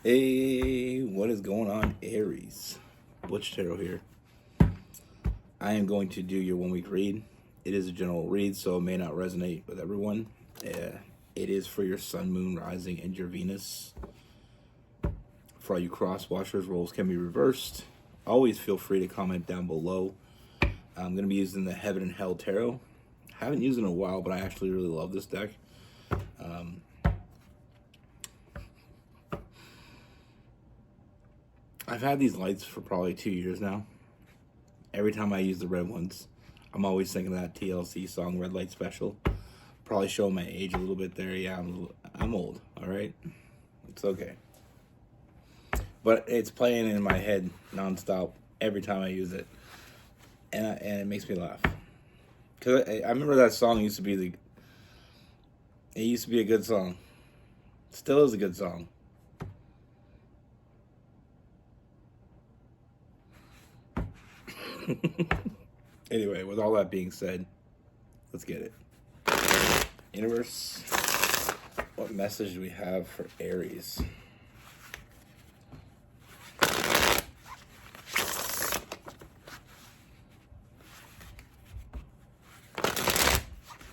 Hey, what is going on, Aries? Butch Tarot here. I am going to do your 1 week read. It is a general read, so it may not resonate with everyone. It is for your Sun, Moon, Rising, and your Venus. For all you cross watchers, roles can be reversed. Always feel free to comment down below. I'm going to be using the Heaven and Hell Tarot. I haven't used it in a while, but I actually really love this deck. I've had these lights for probably 2 years now. Every time I use the red ones, I'm always thinking of that TLC song, Red Light Special. Probably showing my age a little bit there. Yeah, I'm old, all right? It's okay. But it's playing in my head nonstop every time I use it. And it makes me laugh. Because I remember that song used to be it used to be a good song. Still is a good song. Anyway, with all that being said, let's get it. Universe, what message do we have for Aries?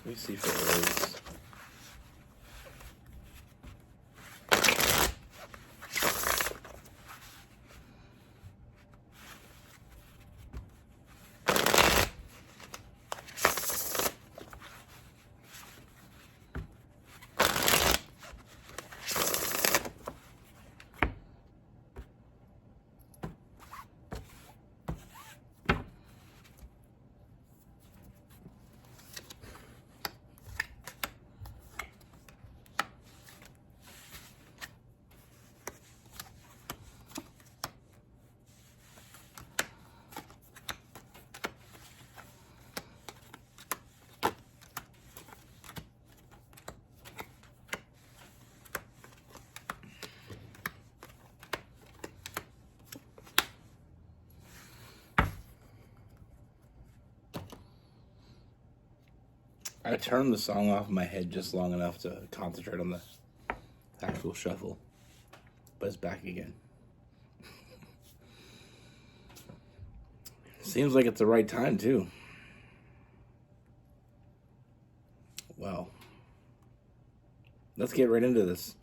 Let me see for Aries. I turned the song off in my head just long enough to concentrate on the actual shuffle. But it's back again. Seems like it's the right time, too. Well, let's get right into this.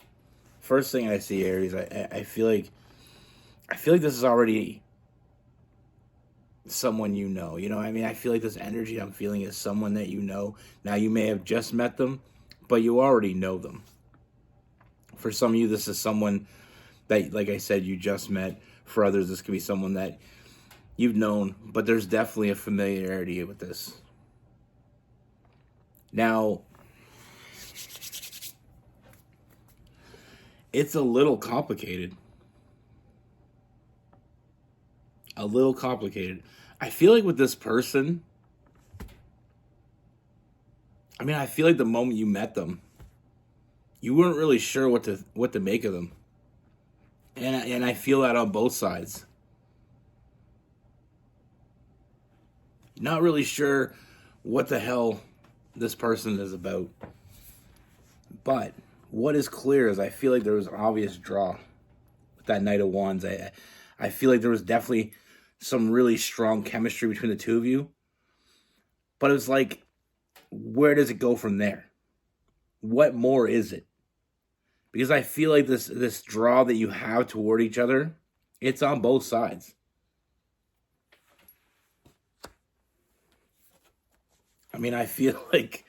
First thing I see, Aries, I feel like this is already someone you know. You know, I mean, I feel like this energy I'm feeling is someone that you know. Now, you may have just met them, but you already know them. For some of you, this is someone that, like I said, you just met. For others, this could be someone that you've known, but there's definitely a familiarity with this. Now, it's a little complicated. I feel like with this person, I mean, I feel like the moment you met them, you weren't really sure what to make of them. And I feel that on both sides. Not really sure what the hell this person is about. But what is clear is I feel like there was an obvious draw with that Knight of Wands. I feel like there was definitely some really strong chemistry between the two of you. But it was like, where does it go from there? What more is it? Because I feel like this draw that you have toward each other, it's on both sides. I mean, I feel like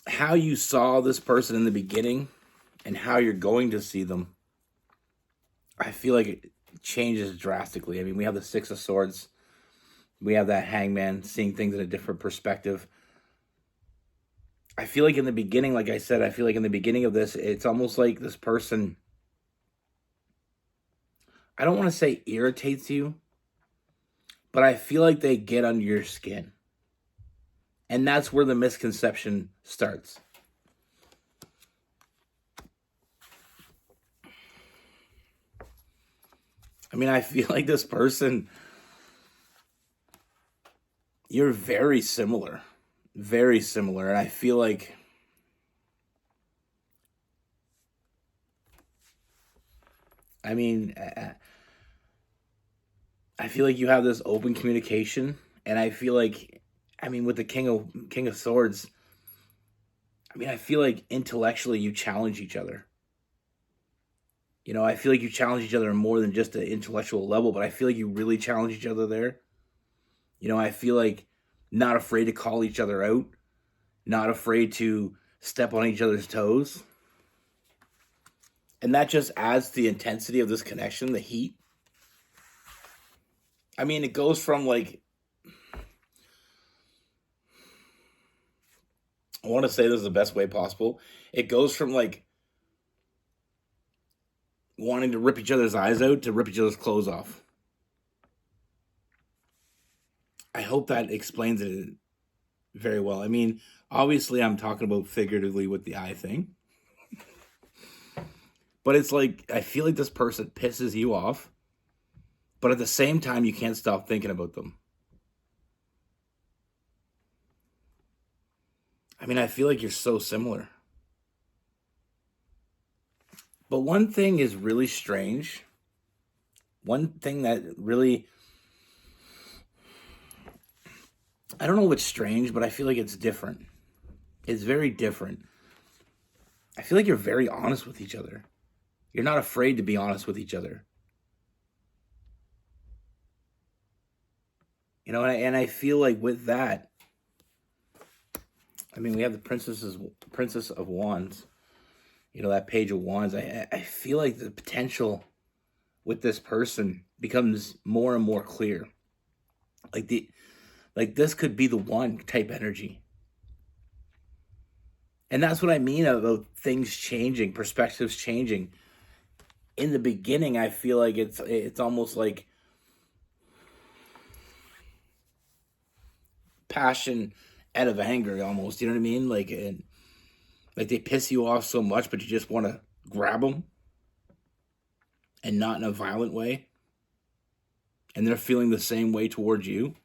how you saw this person in the beginning and how you're going to see them, I feel like it changes drastically. I mean, we have the Six of Swords. We have that Hangman, seeing things in a different perspective. I feel like in the beginning, like I said, I feel like in the beginning of this, it's almost like this person, I don't want to say irritates you, but I feel like they get under your skin. And that's where the misconception starts. I mean, I feel like this person, you're very similar. Very similar. And I feel like I mean, I feel like you have this open communication, and I feel like, I mean, with the King of Swords, I mean, I feel like intellectually you challenge each other. You know, I feel like you challenge each other more than just an intellectual level, but I feel like you really challenge each other there. You know, I feel like not afraid to call each other out, not afraid to step on each other's toes. And that just adds to the intensity of this connection, the heat. I mean, it goes from like, I want to say this is the best way possible. It goes from like wanting to rip each other's eyes out to rip each other's clothes off. I hope that explains it very well. I mean, obviously, I'm talking about figuratively with the eye thing, but it's like I feel like this person pisses you off, but at the same time, you can't stop thinking about them. I mean, I feel like you're so similar. But one thing is really strange. One thing that really, I don't know what's strange, but I feel like it's different. It's very different. I feel like you're very honest with each other. You're not afraid to be honest with each other. You know, and I feel like with that, I mean, we have the Princess of Wands. You know, that Page of Wands. I feel like the potential with this person becomes more and more clear. Like this could be the one type energy. And that's what I mean about things changing, perspectives changing. In the beginning, I feel like it's almost like passion out of anger, almost. You know what I mean? Like they piss you off so much, but you just want to grab them, and not in a violent way. And they're feeling the same way towards you.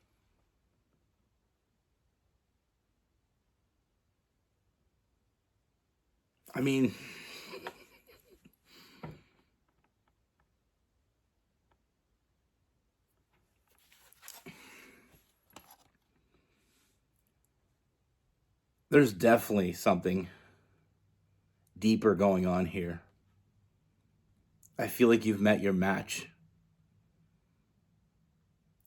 I mean, there's definitely something deeper going on here. I feel like you've met your match.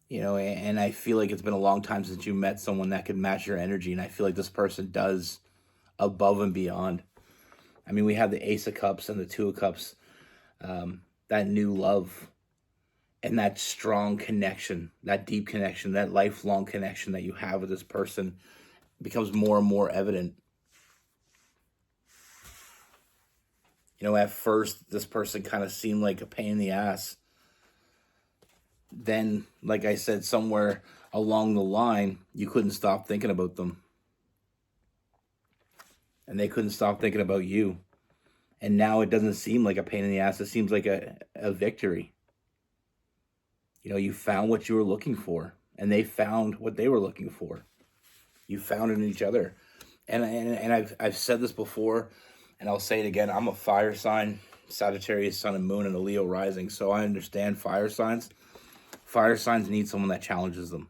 You know, and I feel like it's been a long time since you met someone that could match your energy. And I feel like this person does above and beyond. I mean, we have the Ace of Cups and the Two of Cups, that new love and that strong connection, that deep connection, that lifelong connection that you have with this person becomes more and more evident. You know, at first, this person kind of seemed like a pain in the ass. Then, like I said, somewhere along the line, you couldn't stop thinking about them. And they couldn't stop thinking about you. And now it doesn't seem like a pain in the ass. It seems like a victory. You know, you found what you were looking for, and they found what they were looking for. You found it in each other. And I've said this before, and I'll say it again. I'm a fire sign, Sagittarius, Sun and Moon, and a Leo rising, so I understand fire signs. Fire signs need someone that challenges them.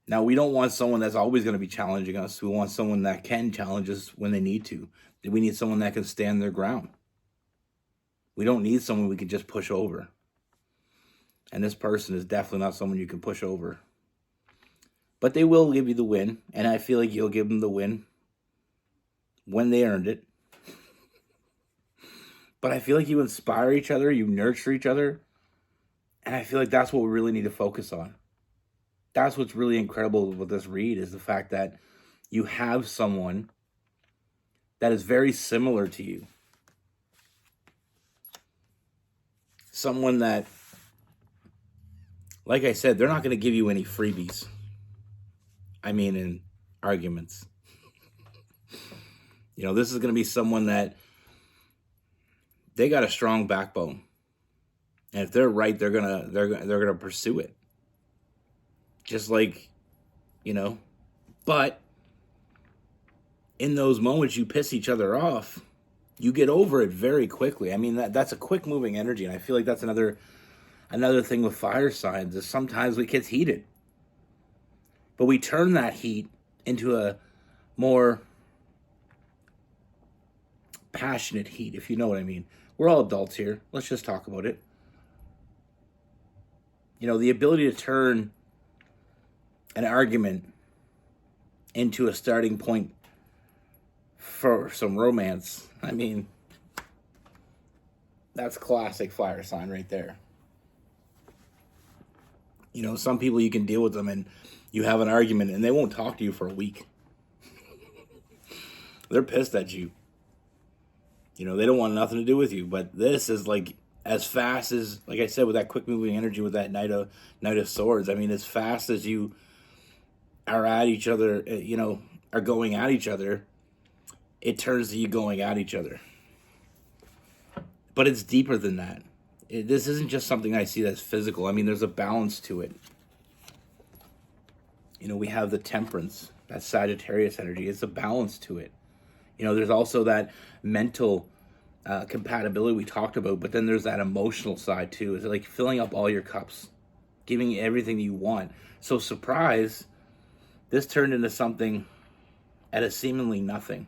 Now, we don't want someone that's always going to be challenging us. We want someone that can challenge us when they need to. We need someone that can stand their ground. We don't need someone we can just push over. And this person is definitely not someone you can push over. But they will give you the win, and I feel like you'll give them the win when they earned it. But I feel like you inspire each other, you nurture each other, and I feel like that's what we really need to focus on. That's what's really incredible with this read, is the fact that you have someone that is very similar to you. Someone that, like I said, they're not going to give you any freebies. I mean, in arguments. You know, this is going to be someone that they got a strong backbone. And if they're right, they're gonna pursue it. Just like, you know, but in those moments you piss each other off, you get over it very quickly. I mean, that's a quick moving energy, and I feel like that's another thing with fire signs is sometimes it gets heated, but we turn that heat into a more passionate heat, if you know what I mean. We're all adults here. Let's just talk about it. You know, the ability to turn an argument into a starting point for some romance. I mean, that's classic fire sign right there. You know, some people you can deal with them and you have an argument and they won't talk to you for a week. They're pissed at you. You know, they don't want nothing to do with you. But this is like as fast as, like I said, with that quick moving energy, with that Knight of Swords. I mean, as fast as you are at each other, you know, are going at each other, it turns to you going at each other. But it's deeper than that. This isn't just something I see that's physical. I mean, there's a balance to it. You know, we have the Temperance, that Sagittarius energy. It's a balance to it. You know, there's also that mental compatibility we talked about, but then there's that emotional side too. It's like filling up all your cups, giving everything you want. So surprise, this turned into something at a seemingly nothing.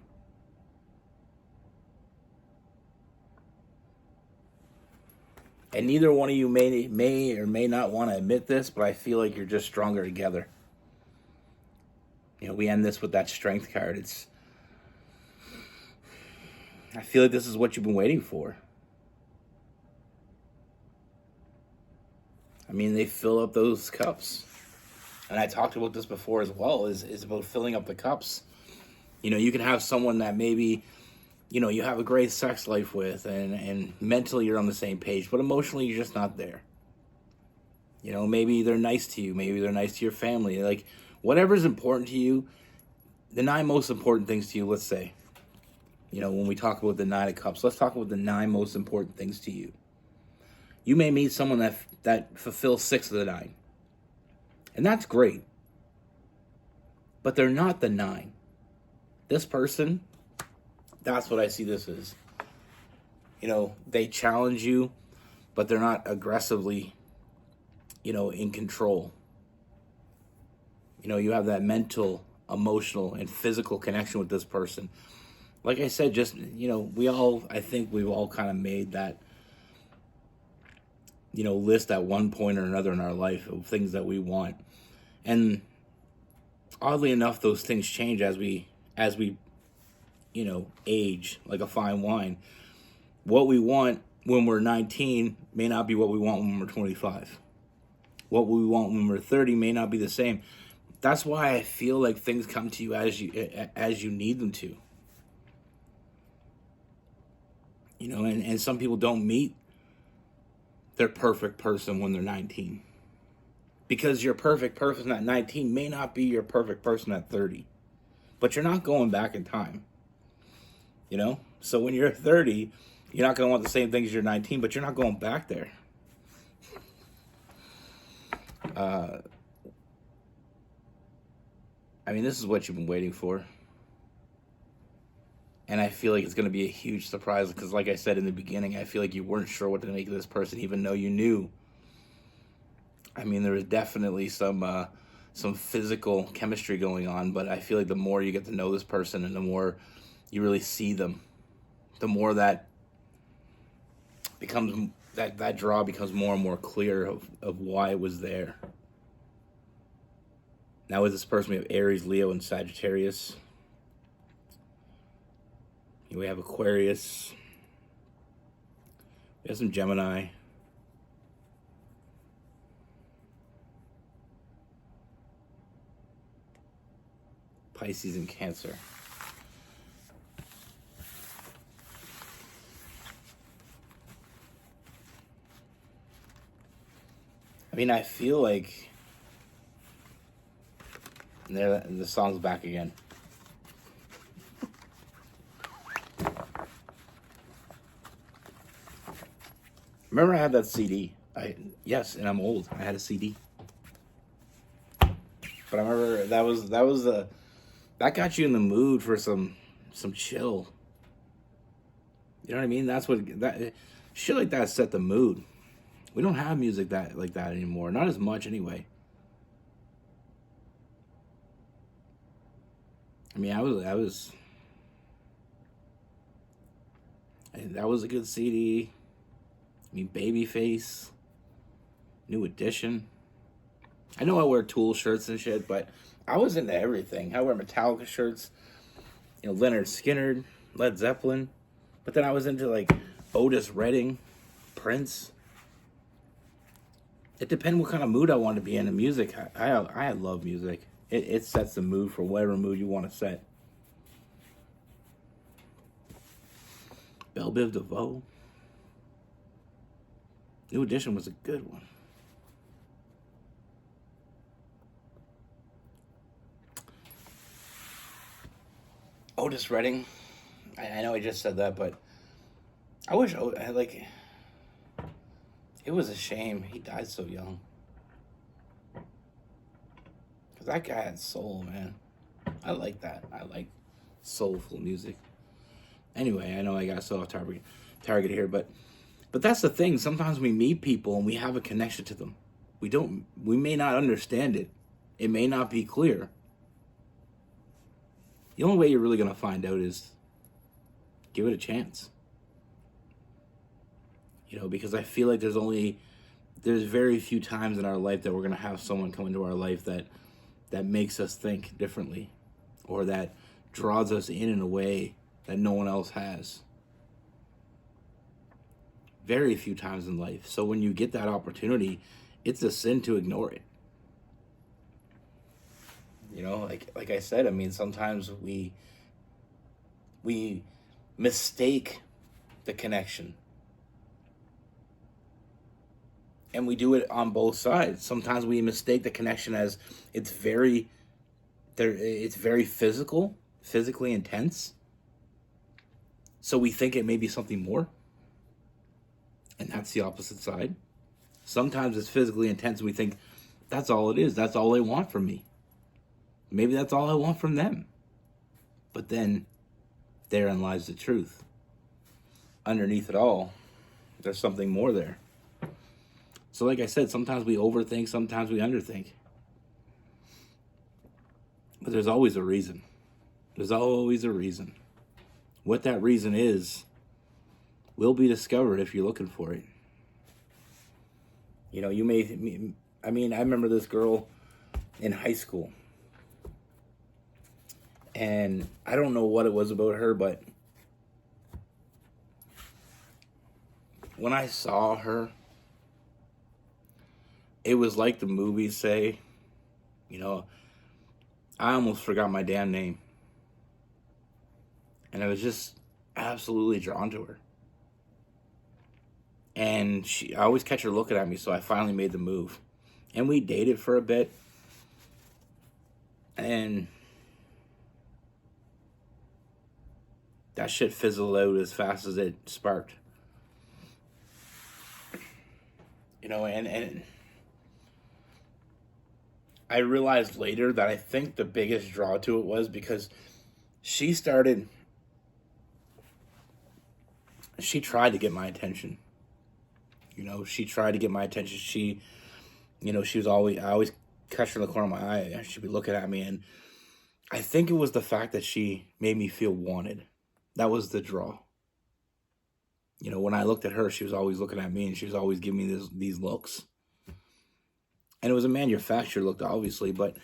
And neither one of you may or may not want to admit this, but I feel like you're just stronger together. You know, we end this with that Strength card. I feel like this is what you've been waiting for. I mean, they fill up those cups. And I talked about this before as well, is about filling up the cups. You know, you can have someone that maybe, you know, you have a great sex life with, and mentally you're on the same page, but emotionally you're just not there. You know, maybe they're nice to you, maybe they're nice to your family. Like, whatever's important to you, the 9 most important things to you, let's say. You know, when we talk about the 9 of Cups, let's talk about the 9 most important things to you. You may meet someone that fulfills 6 of the 9. And that's great. But they're not the 9. This person, that's what I see this as. You know, they challenge you, but they're not aggressively, you know, in control. You know, you have that mental, emotional, and physical connection with this person. Like I said, just, you know, I think we've all kind of made that, you know, list at one point or another in our life of things that we want. And oddly enough, those things change as we, you know, age, like a fine wine. What we want when we're 19 may not be what we want when we're 25. What we want when we're 30 may not be the same. That's why I feel like things come to you as you need them to. You know, and some people don't meet their perfect person when they're 19. Because your perfect person at 19 may not be your perfect person at 30. But you're not going back in time. You know? So when you're 30, you're not going to want the same things as you're 19, but you're not going back there. I mean, this is what you've been waiting for. And I feel like it's going to be a huge surprise because, like I said in the beginning, I feel like you weren't sure what to make of this person, even though you knew. I mean, there was definitely some physical chemistry going on, but I feel like the more you get to know this person and the more you really see them, the more that becomes that draw becomes more and more clear of why it was there. Now with this person, we have Aries, Leo, and Sagittarius. We have Aquarius. We have some Gemini. Pisces and Cancer. I mean, I feel like there the song's back again. Remember, I had that CD. Yes, and I'm old. I had a CD, but I remember that got you in the mood for some chill. You know what I mean? That's what that shit like that set the mood. We don't have music that like that anymore. Not as much anyway. I mean, that was a good CD. I mean, Babyface, New Edition. I know I wear Tool shirts and shit, but I was into everything. I wear Metallica shirts, Leonard Skinner, Led Zeppelin, but then I was into like Otis Redding, Prince. It depends what kind of mood I want to be in. The music, I love music. It sets the mood for whatever mood you want to set. Belle Biv DeVoe. New Edition was a good one. Otis Redding. I know I just said that, but I wish like it was a shame he died so young. Cause that guy had soul, man. I like that. I like soulful music. Anyway, I know I got so off target here, but that's the thing. Sometimes we meet people and we have a connection to them. We may not understand it. It may not be clear. The only way you're really going to find out is give it a chance. Because I feel like there's very few times in our life that we're going to have someone come into our life that makes us think differently, or that draws us in a way that no one else has. Very few times in life. So when you get that opportunity, it's a sin to ignore it. Like I said, I mean, sometimes we mistake the connection. And we do it on both sides. Sometimes we mistake the connection as it's very physically intense. So we think it may be something more. And that's the opposite side. Sometimes it's physically intense and we think that's all it is. That's all they want from me. Maybe that's all I want from them. But then therein lies the truth. Underneath it all, there's something more there. So like I said, sometimes we overthink, sometimes we underthink. But there's always a reason. There's always a reason. What that reason is will be discovered if you're looking for it. I remember this girl in high school. And I don't know what it was about her, but when I saw her, it was like the movies say, I almost forgot my damn name. And I was just absolutely drawn to her. And I always catch her looking at me, so I finally made the move. And we dated for a bit. And that shit fizzled out as fast as it sparked. And I realized later that I think the biggest draw to it was because she tried to get my attention. She tried to get my attention. She was I always catch her in the corner of my eye, and she'd be looking at me, and I think it was the fact that she made me feel wanted. That was the draw. When I looked at her, she was always looking at me, and she was always giving me these looks. And it was a manufactured look, obviously, but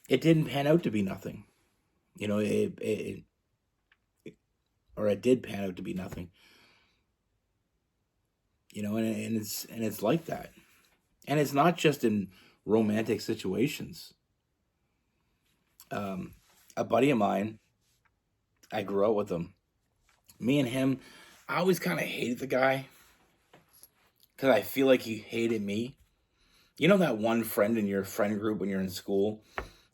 it didn't pan out to be nothing. It did pan out to be nothing. And it's like that. And it's not just in romantic situations. A buddy of mine, I grew up with him. Me and him, I always kind of hated the guy because I feel like he hated me. That one friend in your friend group when you're in school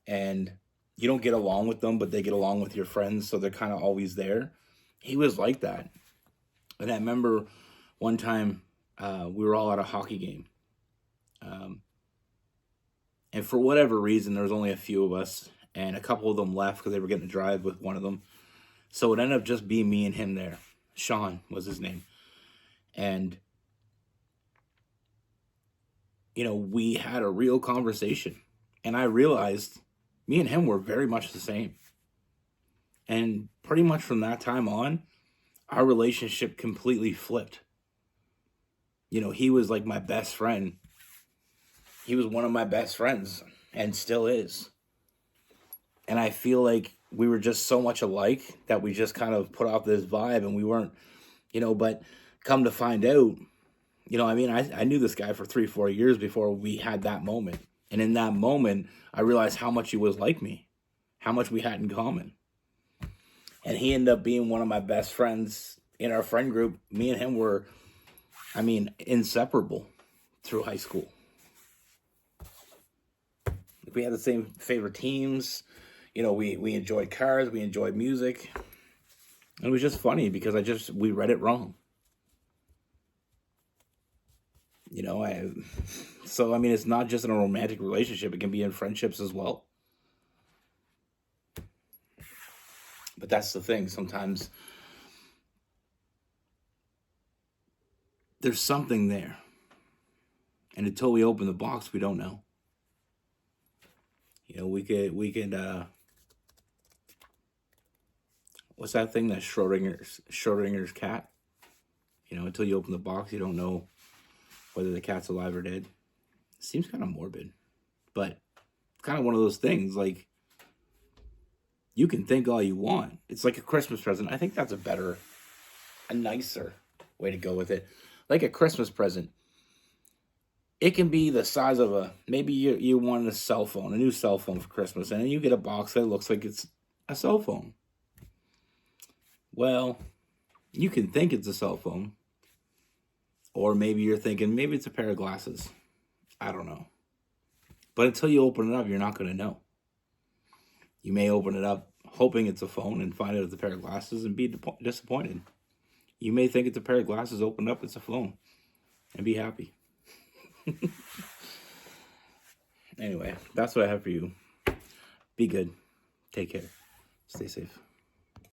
and you don't get along with them, but they get along with your friends, so they're kind of always there. He was like that. And I remember one time we were all at a hockey game. And for whatever reason, there was only a few of us, and a couple of them left because they were getting to drive with one of them. So it ended up just being me and him there. Sean was his name. And, we had a real conversation. And I realized me and him were very much the same. And pretty much from that time on, our relationship completely flipped. He was like my best friend. He was one of my best friends and still is. And I feel like we were just so much alike that we just kind of put off this vibe, and we weren't, but come to find out, I knew this guy for 3-4 years before we had that moment. And in that moment, I realized how much he was like me, how much we had in common. And he ended up being one of my best friends in our friend group. Me and him were, inseparable through high school. We had the same favorite teams. We enjoyed cars. We enjoyed music. And it was just funny because we read it wrong. It's not just in a romantic relationship. It can be in friendships as well. But that's the thing. Sometimes there's something there. And until we open the box, we don't know. We could, what's that thing, that Schrodinger's cat? Until you open the box, you don't know whether the cat's alive or dead. It seems kind of morbid, but it's kind of one of those things, like, you can think all you want. It's like a Christmas present. I think that's a nicer way to go with it. Like a Christmas present. It can be the size of maybe you want a new cell phone for Christmas, and then you get a box that looks like it's a cell phone. Well, you can think it's a cell phone. Or maybe you're thinking, maybe it's a pair of glasses. I don't know. But until you open it up, you're not going to know. You may open it up hoping it's a phone and find out it's a pair of glasses and be disappointed. You may think it's a pair of glasses, open up, it's a phone, and be happy. Anyway, that's what I have for you. Be good. Take care. Stay safe.